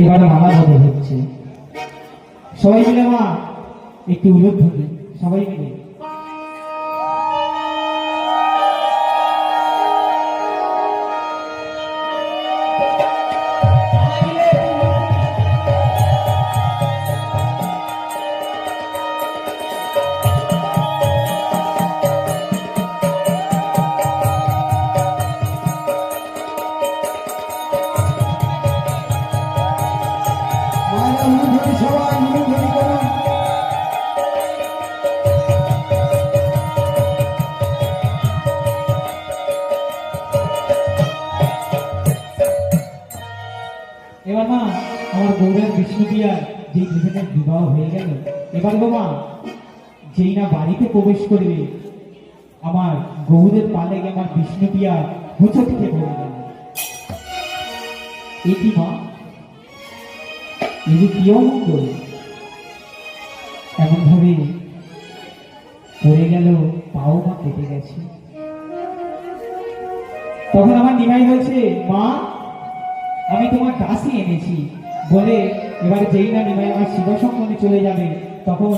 এবারে মালা বদল হচ্ছে। সবাই মিলে মা একটু উলট ধরবে, সবাই মিলে। এবার মা আমার গৌরের বিষ্ণুপ্রিয়ার যে দুজনের বিবাহ হয়ে গেল, এবার গো মা যেই না বাড়িতে প্রবেশ করবে আমার গৌরের পালে গিয়ে আমার বিষ্ণুপ্রিয়া হোঁচট খেয়ে পড়ে গেল। এ কি মা, এই যে কি অমঙ্গল, এমন ভাবে পড়ে গেল, পাও মা কেটে গেছে। তখন আমার নিমাই বলছে, মা আমি তোমার দাসী এনেছি বলে এবারে যেই না নিমাই আমার শিবসঙ্গনে চলে যাবে তখন